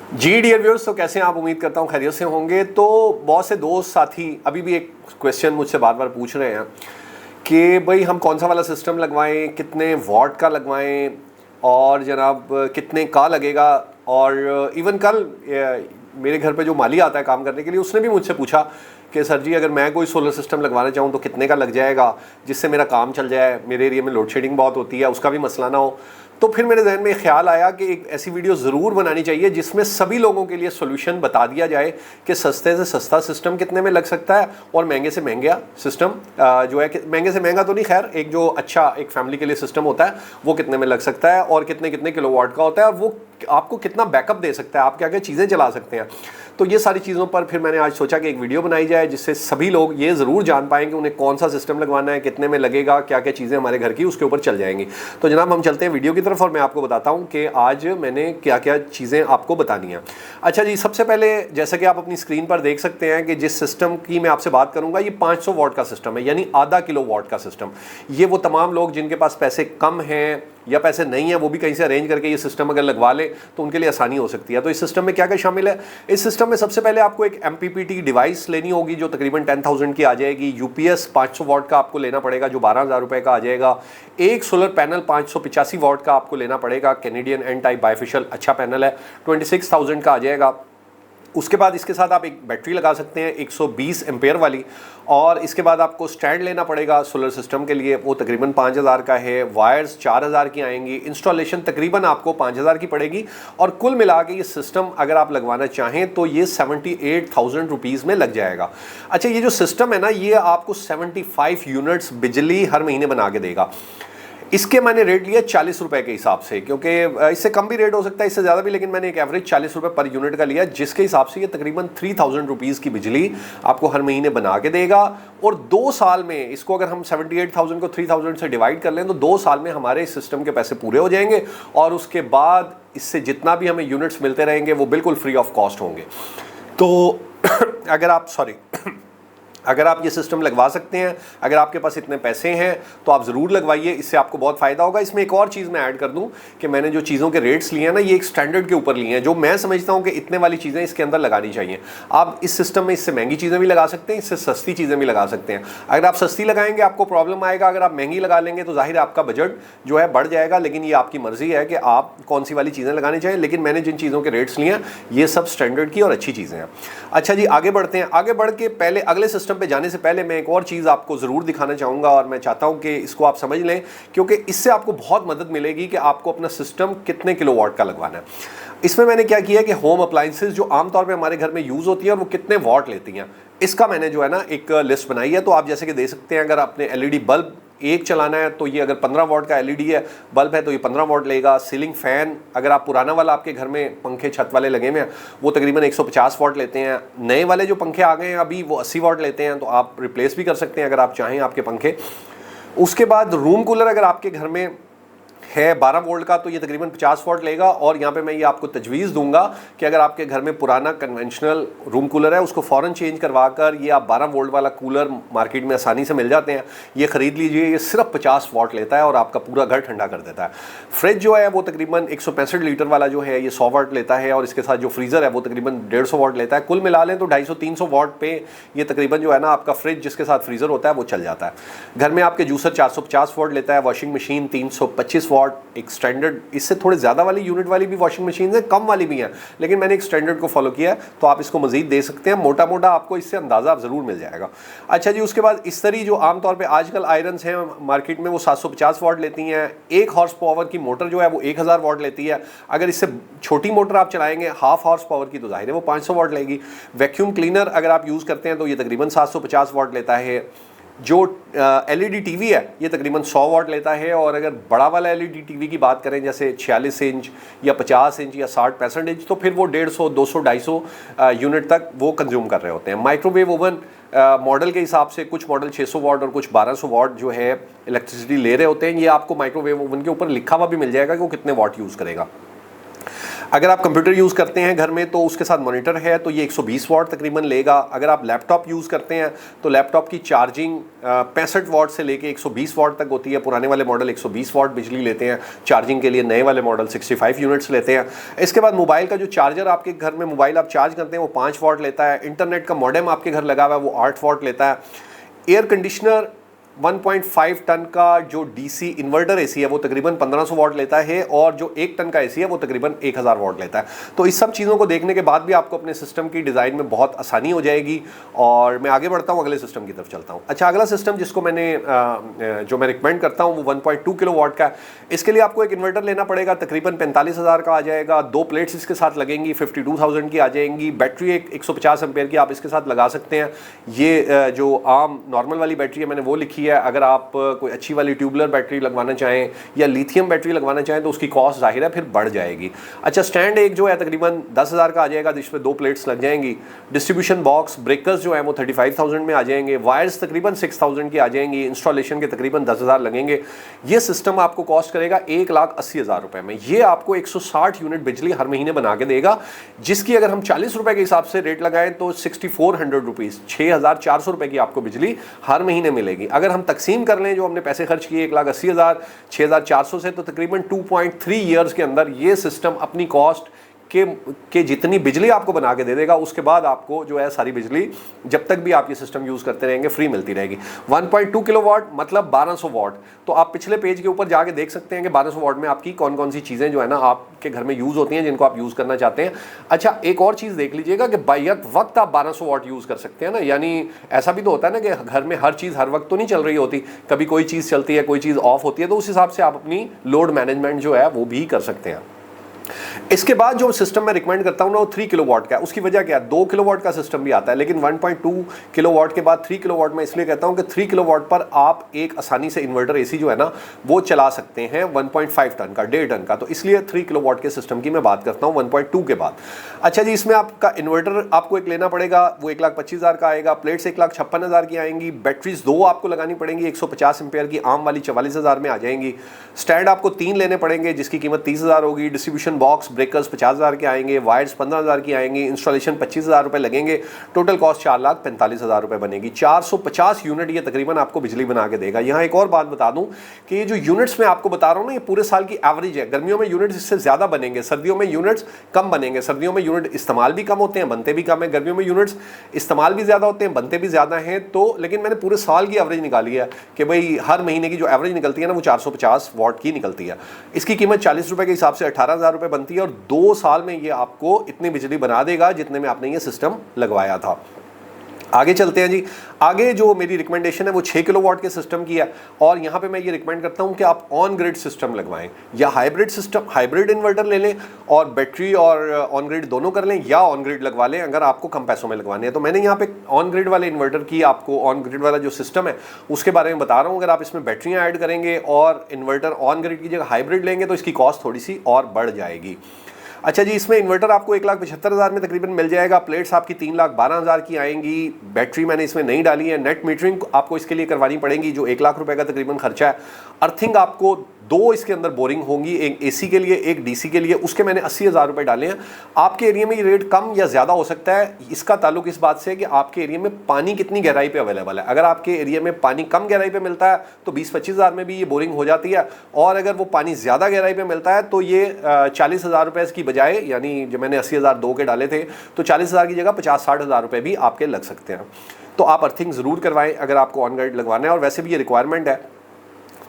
जी dear viewers, तो कैसे हैं आप? उम्मीद करता हूँ खैरियत से होंगे। तो बहुत से दोस्त साथी अभी भी एक क्वेश्चन मुझसे बार बार पूछ रहे हैं कि भाई हम कौन सा वाला सिस्टम लगवाएं, कितने वॉट का लगवाएं और जनाब कितने का लगेगा। और इवन कल मेरे घर पे जो माली आता है काम करने के लिए, उसने भी मुझसे पूछा कि सर जी अगर मैं कोई सोलर सिस्टम लगवाना चाहूँ तो कितने का लग जाएगा जिससे मेरा काम चल जाए, मेरे एरिया में लोड शेडिंग बहुत होती है, उसका भी मसला ना हो। तो फिर मेरे जहन में ख्याल आया कि एक ऐसी वीडियो ज़रूर बनानी चाहिए जिसमें सभी लोगों के लिए सोल्यूशन बता दिया जाए कि सस्ते से सस्ता सिस्टम कितने में लग सकता है और महंगे से महंगा सिस्टम जो है, महंगे से महंगा तो नहीं, खैर एक जो अच्छा एक फैमिली के लिए सिस्टम होता है वो कितने में लग सकता है और कितने कितने किलोवाट का होता है और वो आपको कितना बैकअप दे सकता है, आप क्या क्या चीज़ें चला सकते हैं। तो ये सारी चीज़ों पर फिर मैंने आज सोचा कि एक वीडियो बनाई जाए जिससे सभी लोग ये ज़रूर जान पाएँ कि उन्हें कौन सा सिस्टम लगवाना है, कितने में लगेगा, क्या क्या चीज़ें हमारे घर की उसके ऊपर चल जाएंगी। तो जनाब हम चलते हैं वीडियो की तरफ और मैं आपको बताता हूँ कि आज मैंने क्या क्या चीज़ें आपको बतानी है। अच्छा जी, सबसे पहले जैसा कि आप अपनी स्क्रीन पर देख सकते हैं कि जिस सिस्टम की मैं आपसे बात करूँगा ये 500 वॉट का सिस्टम है, यानी आधा किलो वॉट का सिस्टम। ये वो तमाम लोग जिनके पास पैसे कम हैं या पैसे नहीं है वो भी कहीं से अरेंज करके ये सिस्टम अगर लगवा ले तो उनके लिए आसानी हो सकती है। तो इस सिस्टम में क्या क्या शामिल है? इस सिस्टम में सबसे पहले आपको एक MPPT डिवाइस लेनी होगी जो तकरीबन 10,000 की आ जाएगी। UPS 500 वॉट का आपको लेना पड़ेगा जो 12,000 रुपये का आ जाएगा। एक सोलर पैनल 585 वॉट का आपको लेना पड़ेगा, कैनेडियन एन टाइप बायफेशियल अच्छा पैनल है, 26,000 का आ जाएगा। उसके बाद इसके साथ आप एक बैटरी लगा सकते हैं 120 एम्पेयर वाली, और इसके बाद आपको स्टैंड लेना पड़ेगा सोलर सिस्टम के लिए, वो तकरीबन 5,000 का है। वायर्स 4,000 की आएंगी। इंस्टॉलेशन तकरीबन आपको 5,000 की पड़ेगी और कुल मिला के ये सिस्टम अगर आप लगवाना चाहें तो ये 78,000 रुपीज़ में लग जाएगा। अच्छा, ये जो सिस्टम है ना ये आपको 75 यूनिट्स बिजली हर महीने बना के देगा। इसके मैंने रेट लिया 40 रुपए के हिसाब से, क्योंकि इससे कम भी रेट हो सकता है, इससे ज़्यादा भी, लेकिन मैंने एक एवरेज 40 रुपए पर यूनिट का लिया, जिसके हिसाब से ये तकरीबन 3,000 रुपीज़ की बिजली आपको हर महीने बना के देगा। और 2 साल में इसको अगर हम 78,000 को 3,000 से डिवाइड कर लें तो 2 साल में हमारे इस सिस्टम के पैसे पूरे हो जाएंगे और उसके बाद इससे जितना भी हमें यूनिट्स मिलते रहेंगे वो बिल्कुल फ्री ऑफ कॉस्ट होंगे। तो अगर आप ये सिस्टम लगवा सकते हैं, अगर आपके पास इतने पैसे हैं तो आप ज़रूर लगवाइए, इससे आपको बहुत फ़ायदा होगा। इसमें एक और चीज़ मैं ऐड कर दूं कि मैंने जो चीज़ों के रेट्स लिए हैं ना ये एक स्टैंडर्ड के ऊपर लिए हैं, जो मैं समझता हूं कि इतने वाली चीज़ें इसके अंदर लगानी चाहिए। आप इस सिस्टम में इससे महंगी चीज़ें भी लगा सकते हैं, इससे सस्ती चीज़ें भी लगा सकते हैं। अगर आप सस्ती लगाएंगे आपको प्रॉब्लम आएगा, अगर आप महंगी लगा लेंगे तो जाहिर आपका बजट जो है बढ़ जाएगा, लेकिन ये आपकी मर्ज़ी है कि आप कौन सी वाली चीज़ें लगानी चाहिए। लेकिन मैंने जिन चीज़ों के रेट्स लिए हैं ये सब स्टैंडर्ड की और अच्छी चीज़ें हैं। अच्छा जी, आगे बढ़ते हैं। आगे बढ़ के पहले अगले सिस्टम पर जाने से पहले मैं एक और चीज़ आपको ज़रूर दिखाना चाहूँगा और मैं चाहता हूँ कि इसको आप समझ लें, क्योंकि इससे आपको बहुत मदद मिलेगी कि आपको अपना सिस्टम कितने किलोवाट का लगवाना है। इसमें मैंने क्या किया कि होम अप्लाइंसेस जो आमतौर पे हमारे घर में यूज़ होती है और वो कितने वॉट लेती हैं, इसका मैंने जो है ना एक लिस्ट बनाई है। तो आप जैसे कि देख सकते हैं, अगर आपने LED बल्ब एक चलाना है तो ये अगर 15 वॉट का LED है बल्ब है तो ये 15 वॉट लेगा। सीलिंग फ़ैन अगर आप पुराना वाला आपके घर में पंखे छत वाले लगे हुए हैं वो तकरीबन 150 वॉट लेते हैं। नए वाले जो पंखे आ गए हैं अभी वो 80 वॉट लेते हैं, तो आप रिप्लेस भी कर सकते हैं अगर आप चाहें आपके पंखे। उसके बाद रूम कूलर अगर आपके घर में है 12 वोल्ट का तो ये तकरीबन 50 वॉट लेगा। और यहाँ पे मैं ये आपको तजवीज़ दूंगा कि अगर आपके घर में पुराना कन्वेंशनल रूम कूलर है उसको फ़ौरन चेंज करवा कर ये आप 12 वोल्ट वाला कूलर मार्केट में आसानी से मिल जाते हैं, ये ख़रीद लीजिए। ये सिर्फ 50 वॉट लेता है और आपका पूरा घर ठंडा कर देता है। फ्रिज जो है वो तकरीबन 165 लीटर वाला जो है ये 100 वॉट लेता है और इसके साथ जो फ्रीज़र है वो तकरीबन 150 वॉट लेता है। कुल मिला लें तो 250-300 वॉट पे ये तकरीबन जो है ना आपका फ्रिज जिसके साथ फ्रीज़र होता है वो चल जाता है। घर में आपके जूसर 450 वॉट लेता है, वॉशिंग मशीन 325 वॉट, एक स्टैंडर्ड इससे थोड़े ज़्यादा वाली यूनिट वाली भी वॉशिंग मशीन है, कम वाली भी हैं, लेकिन मैंने एक स्टैंडर्ड को फॉलो किया है तो आप इसको मजीद दे सकते हैं। मोटा मोटा आपको इससे अंदाज़ा ज़रूर मिल जाएगा। अच्छा जी, उसके बाद इस्तरी जो आमतौर पे आजकल आयरन्स हैं मार्केट में वो 750 वॉट लेती हैं। 1 हॉर्स पावर की मोटर जो है वो 1000 वॉट लेती है। अगर इससे छोटी मोटर आप चलाएंगे हाफ हॉर्स पावर की तो जाहिर है वो 500 वॉट लेगी। वैक्यूम क्लीनर अगर आप यूज़ करते हैं तो ये तकरीबन 750 वॉट लेता है। जो LED टीवी है ये तकरीबन 100 वॉट लेता है। और अगर बड़ा वाला LED टीवी की बात करें जैसे 46 इंच या 50 इंच या 60-65 इंच तो फिर वो 150, 200, 250 यूनिट तक वो कंज्यूम कर रहे होते हैं। माइक्रोवेव ओवन मॉडल के हिसाब से कुछ मॉडल 600 वॉट और कुछ 1200 वॉट जो है इलेक्ट्रिसिटी ले रहे होते हैं। ये आपको माइक्रोवेव ओवन के ऊपर लिखा हुआ भी मिल जाएगा कि वो कितने वॉट यूज़ करेगा। अगर आप कंप्यूटर यूज़ करते हैं घर में तो उसके साथ मॉनिटर है तो ये 120 वाट तकरीबन लेगा। अगर आप लैपटॉप यूज़ करते हैं तो लैपटॉप की चार्जिंग 65 वाट से लेके 120 वाट तक होती है। पुराने वाले मॉडल 120 वाट बिजली लेते हैं चार्जिंग के लिए, नए वाले मॉडल 65 यूनिट्स लेते हैं। इसके बाद मोबाइल का जो चार्जर आपके घर में मोबाइल आप चार्ज करते हैं वो 5 वाट लेता है। इंटरनेट का मॉडेम आपके घर लगा हुआ है वो 8 वाट लेता है। एयर कंडीशनर 1.5 टन का जो डीसी इन्वर्टर एसी है वो तकरीबन 1500 वाट लेता है, और जो 1 टन का एसी है वो तकरीबन 1000 वाट लेता है। तो इस सब चीज़ों को देखने के बाद भी आपको अपने सिस्टम की डिज़ाइन में बहुत आसानी हो जाएगी। और मैं आगे बढ़ता हूँ, अगले सिस्टम की तरफ चलता हूँ। अच्छा, अगला सिस्टम जिसको मैंने जो मैं रिकमेंड करता हूँ वो 1.2 किलो वाट का है। इसके लिए आपको एक इन्वर्टर लेना पड़ेगा, तकरीबन 45,000 का आ जाएगा। 2 प्लेट्स इसके साथ लगेंगी, 52,000 की आ जाएंगी। बैटरी एक 150 एम्पेयर की आप इसके साथ लगा सकते हैं। ये जो आम नॉर्मल वाली बैटरी है मैंने वो लिखी है। अगर आप कोई अच्छी वाली ट्यूबुलर बैटरी लगवाना चाहें या लिथियम बैटरी लगवाना चाहें तो उसकी कॉस्ट जाहिर है फिर बढ़ जाएगी। अच्छा, स्टैंड एक जो है तकरीबन 10,000 का आ जाएगा जिसमें 2 प्लेट्स लग जाएंगी। डिस्ट्रीब्यूशन बॉक्स ब्रेकर्स जो है वो 35,000 में आ जाएंगे। वायर्स तकरीबन 6,000 की आ जाएंगी। इंस्टॉलेशन के तकरीबन 10,000 लगेंगे। ये सिस्टम आपको कॉस्ट करेगा 1,80,000 रुपए में। ये आपको 160 यूनिट बिजली हर महीने बना के देगा, जिसकी अगर हम 40 रुपए के हिसाब से रेट लगाएं तो 6400 रुपीज़ 6,400 रुपए की आपको बिजली हर महीने मिलेगी। अगर हम तकसीम कर लें जो हमने पैसे खर्च किए 1,80,000 6,400 से, तो तकरीबन 2.3 ईयर्स के अंदर ये सिस्टम अपनी कॉस्ट के जितनी बिजली आपको बना के दे देगा। उसके बाद आपको जो है सारी बिजली जब तक भी आप ये सिस्टम यूज़ करते रहेंगे फ्री मिलती रहेगी। 1.2 किलोवाट मतलब 1200 वाट। तो आप पिछले पेज के ऊपर जाके देख सकते हैं कि 1200 वाट में आपकी कौन कौन सी चीज़ें जो है ना आपके घर में यूज़ होती हैं जिनको आप यूज़ करना चाहते हैं। अच्छा, एक और चीज़ देख लीजिएगा कि बायत वक्त आप 1200 वाट यूज़ कर सकते हैं ना। यानी ऐसा भी तो होता है ना कि घर में हर चीज़ हर वक्त तो नहीं चल रही होती, कभी कोई चीज़ चलती है कोई चीज़ ऑफ होती है, तो उस हिसाब से आप अपनी लोड मैनेजमेंट जो है वो भी कर सकते हैं। इसके बाद जो सिस्टम मैं रिकमेंड करता हूं ना वो 3 किलोवाट का है। उसकी वजह क्या है, 2 किलोवाट का सिस्टम भी आता है, लेकिन 1.2 किलोवाट के बाद 3 किलोवाट में इसलिए कहता हूं कि 3 किलोवाट पर आप एक आसानी से इन्वर्टर एसी जो है ना वो चला सकते हैं 1.5 टन का, 1.5 टन का। तो इसलिए 3 किलोवाट के सिस्टम की मैं बात करता हूं 1.2 के बाद। अच्छा जी, इसमें आपका इन्वर्टर आपको एक लेना पड़ेगा, वो 1,25,000 का आएगा। प्लेट्स 1,56,000 की आएंगी। बैटरीज 2 आपको लगानी पड़ेंगी 150 एम्पेयर की, आम वाली 44,000 में आ जाएंगी। स्टैंड आपको 3 लेने पड़ेंगे जिसकी कीमत 30,000 होगी। डिस्ट्रीब्यूशन बॉक्स ब्रेकर्स 50,000 के आएंगे। वायर्स 15,000 की आएंगी। इंस्टॉलेशन 25,000 रुपए लगेंगे। टोटल कॉस्ट 4,45,000 रुपए बनेगी। 450 यूनिट ये तकरीबन आपको बिजली बना के देगा। यहाँ एक और बात बता दूं कि ये जो यूनिट्स मैं आपको बता रहा हूँ ना ये पूरे साल की एवरेज है। गर्मियों में यूनिट्स इससे ज्यादा बनेंगे, सर्दियों में यूनिट्स कम बनेंगे। सर्दियों में यूनिट इस्तेमाल भी कम होते हैं, बनते भी कम है। गर्मियों में यूनिट्स इस्तेमाल भी ज्यादा होते हैं, बनते भी ज्यादा हैं। तो लेकिन मैंने पूरे साल की एवरेज निकाली है कि भाई हर महीने की जो एवरेज निकलती है ना वो 450 वाट की निकलती है। इसकी कीमत 40 रुपए के हिसाब से 18,000 रुपए बनती है और 2 साल में ये आपको इतनी बिजली बना देगा जितने में आपने ये सिस्टम लगवाया था। आगे चलते हैं जी। आगे जो मेरी रिकमेंडेशन है वो 6 किलोवाट के सिस्टम की है, और यहाँ पे मैं ये रिकमेंड करता हूँ कि आप ऑन ग्रिड सिस्टम लगवाएं या हाइब्रिड सिस्टम, हाइब्रिड इन्वर्टर ले लें और बैटरी और ऑन ग्रिड दोनों कर लें, या ऑन ग्रिड लगवा लें अगर आपको कम पैसों में लगवाने हैं। तो मैंने यहाँ पे ऑन ग्रिड वाले इन्वर्टर की आपको ऑन ग्रिड वाला जो सिस्टम है उसके बारे में बता रहा हूँ। अगर आप इसमें बैटरियाँ ऐड करेंगे और इन्वर्टर ऑन ग्रिड की जगह हाइब्रिड लेंगे तो इसकी कॉस्ट थोड़ी सी और बढ़ जाएगी। अच्छा जी, इसमें इन्वर्टर आपको 1,75,000 में तकरीबन मिल जाएगा। प्लेट्स आपकी 3,12,000 की आएंगी। बैटरी मैंने इसमें नहीं डाली है। नेट मीटरिंग आपको इसके लिए करवानी पड़ेगी जो 1,00,000 रुपए का तकरीबन खर्चा है। अर्थिंग आपको 2 इसके अंदर बोरिंग होंगी, एक एसी के लिए एक डीसी के लिए, उसके मैंने 80,000 रुपए डाले हैं। आपके एरिया में ये रेट कम या ज़्यादा हो सकता है। इसका ताल्लुक इस बात से है कि आपके एरिया में पानी कितनी गहराई पे अवेलेबल है। अगर आपके एरिया में पानी कम गहराई पे मिलता है तो 20-25,000 में भी ये बोरिंग हो जाती है, और अगर वो पानी ज़्यादा गहराई पे मिलता है तो ये 40,000 रुपये की बजाय, यानी जो मैंने 80,000 2 के डाले थे तो 40,000 की जगह 50-60,000 रुपये भी आपके लग सकते हैं। तो आप अर्थिंग ज़रूर करवाएं अगर आपको ऑन ग्रिड लगवाना है, और वैसे भी ये रिक्वायरमेंट है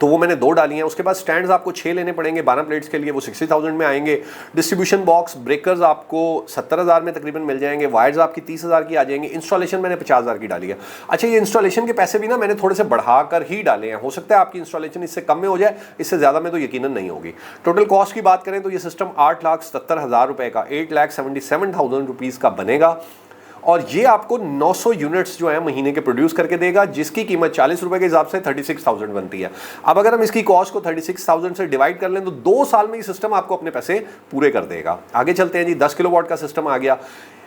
तो वो मैंने 2 डाली हैं। उसके बाद स्टैंड्स आपको 6 लेने पड़ेंगे 12 प्लेट्स के लिए, वो 60,000 में आएंगे। डिस्ट्रीब्यूशन बॉक्स ब्रेकर्स आपको 70,000 में तकरीबन मिल जाएंगे। वायर्स आपकी 30,000 की आ जाएंगी। इंस्टॉलेशन मैंने 50,000 की डाली है। अच्छा, ये इंस्टॉलेशन के पैसे भी ना मैंने थोड़े से बढ़ाकर ही डाले हैं। हो सकता है आपकी इंस्टॉलेशन इससे कम में हो जाए, इससे ज़्यादा में तो यकीनन नहीं होगी। टोटल कॉस्ट की बात करें तो ये सिस्टम 8,77,000 रुपये का, 8,77,000 रुपीज़ का बनेगा, और ये आपको 900 यूनिट्स जो है महीने के प्रोड्यूस करके देगा, जिसकी कीमत 40 रुपए के हिसाब से 36,000 बनती है। अब अगर हम इसकी कॉस्ट को 36,000 से डिवाइड कर लें तो 2 साल में ये सिस्टम आपको अपने पैसे पूरे कर देगा। आगे चलते हैं जी। 10 किलोवाट का सिस्टम आ गया।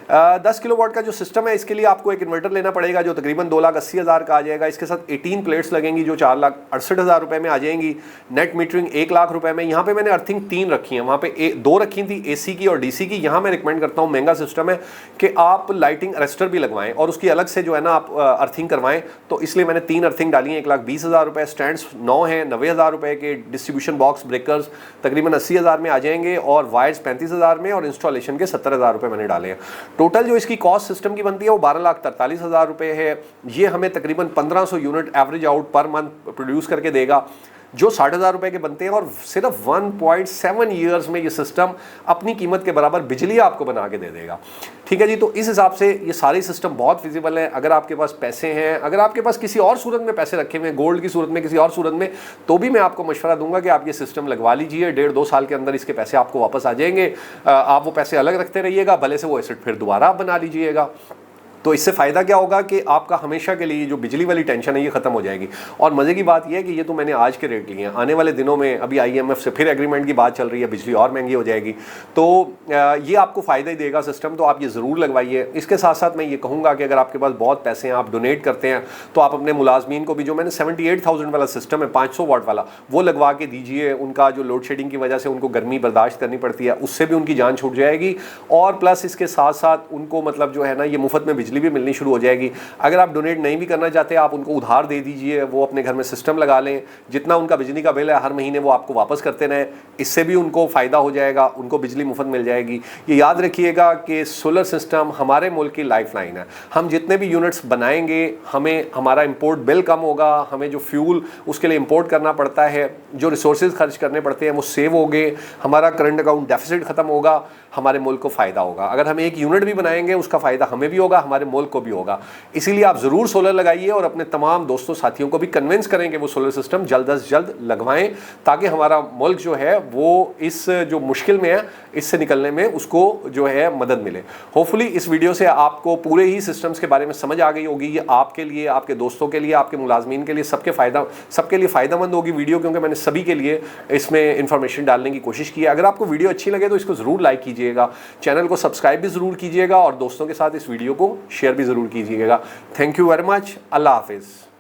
10 किलोवाट का जो सिस्टम है इसके लिए आपको एक इन्वर्टर लेना पड़ेगा जो तकरीबन 2,80,000 का आ जाएगा। इसके साथ 18 प्लेट्स लगेंगी जो 4,68,000 रुपए में आ जाएंगी। नेट मीटरिंग 1 लाख रुपए में। यहाँ पे मैंने अर्थिंग 3 रखी है, वहाँ पे 2 रखी थी AC की और DC की। यहाँ मैं रिकमेंड करता हूँ, महंगा सिस्टम है, कि आप लाइटिंग अरेस्टर भी लगवाएं और उसकी अलग से जो है ना आप अर्थिंग करवाएं। तो इसलिए मैंने 3 अर्थिंग डाली है, 1,20,000 रुपए। स्टैंड्स 9 हैं, 90,000 रुपए के। डिस्ट्रीब्यूशन बॉक्स ब्रेकर्स तकरीबन 80,000 में आ जाएंगे और वायर्स 35,000 में और इंस्टॉलेशन के 70,000 रुपए मैंने डाले हैं। टोटल जो इसकी कॉस्ट सिस्टम की बनती है वो 12,43,000 रुपए है। ये हमें तकरीबन 1500 unit average out per month produce करके देगा जो 60,000 रुपए के बनते हैं और सिर्फ 1.7 ईयर्स में ये सिस्टम अपनी कीमत के बराबर बिजली आपको बना के दे देगा। ठीक है जी, तो इस हिसाब से ये सारी सिस्टम बहुत फिजिबल है। अगर आपके पास पैसे हैं, अगर आपके पास किसी और सूरत में पैसे रखे हुए हैं, गोल्ड की सूरत में, किसी और सूरत में, तो भी मैं आपको मशवरा दूंगा कि आप ये सिस्टम लगवा लीजिए। 1.5-2 साल के अंदर इसके पैसे आपको वापस आ जाएंगे। आप वो पैसे अलग रखते रहिएगा, भले से वो एसेट फिर दोबारा आप बना लीजिएगा। तो इससे फ़ायदा क्या होगा कि आपका हमेशा के लिए जो बिजली वाली टेंशन है ये ख़त्म हो जाएगी। और मज़े की बात यह है कि ये तो मैंने आज के रेट लिए हैं, आने वाले दिनों में अभी IMF से फिर एग्रीमेंट की बात चल रही है, बिजली और महंगी हो जाएगी। तो ये आपको फ़ायदा ही देगा सिस्टम, तो आप ये ज़रूर लगवाइए। इसके साथ साथ मैं ये कहूँगा कि अगर आपके पास बहुत पैसे हैं, आप डोनेट करते हैं, तो आप अपने मुलाजमीन को भी, जो मैंने 78,000 वाला सिस्टम है 500 वाट वाला, वो लगवा के दीजिए। उनका जो लोड शेडिंग की वजह से उनको गर्मी बर्दाश्त करनी पड़ती है, उससे भी उनकी जान छूट जाएगी। और प्लस इसके साथ साथ उनको मतलब जो है ना ये मुफ्त में बिजली भी मिलनी शुरू हो जाएगी। अगर आप डोनेट नहीं भी करना चाहते, आप उनको उधार दे दीजिए, वो अपने घर में सिस्टम लगा लें। जितना उनका बिजली का बिल है हर महीने वो आपको वापस करते रहें, इससे भी उनको फ़ायदा हो जाएगा, उनको बिजली मुफ्त मिल जाएगी। ये याद रखिएगा कि सोलर सिस्टम हमारे मुल्क की लाइफलाइन है। हम जितने भी यूनिट्स बनाएंगे, हमें हमारा इंपोर्ट बिल कम होगा, हमें जो फ्यूल उसके लिए इंपोर्ट करना पड़ता है, जो रिसोर्सेज खर्च करने पड़ते हैं वो सेव होंगे, हमारा करंट अकाउंट डेफिसिट ख़त्म होगा, हमारे मुल्क को फ़ायदा होगा। अगर हम एक यूनिट भी बनाएंगे उसका फ़ायदा हमें भी होगा, हमारे मुल्क को भी होगा। इसीलिए आप ज़रूर सोलर लगाइए और अपने तमाम दोस्तों साथियों को भी कन्विंस करें कि वो सोलर सिस्टम जल्द अज जल्द लगवाएं, ताकि हमारा मुल्क जो है वो इस जो मुश्किल में है इससे निकलने में उसको जो है मदद मिले। होपफुली इस वीडियो से आपको पूरे ही सिस्टम्स के बारे में समझ आ गई होगी। ये आपके लिए, आपके दोस्तों के लिए, आपके मुलाजमीन के लिए, सबके लिए फ़ायदेमंद होगी वीडियो, क्योंकि मैंने सभी के लिए इसमें इंफॉर्मेशन डालने की कोशिश की है। अगर आपको वीडियो अच्छी लगे तो इसको ज़रूर लाइक कीजिएगा, चैनल को सब्सक्राइब भी ज़रूर कीजिएगा और दोस्तों के साथ इस वीडियो को शेयर भी ज़रूर कीजिएगा। Thank you very much. अल्लाह हाफिज़।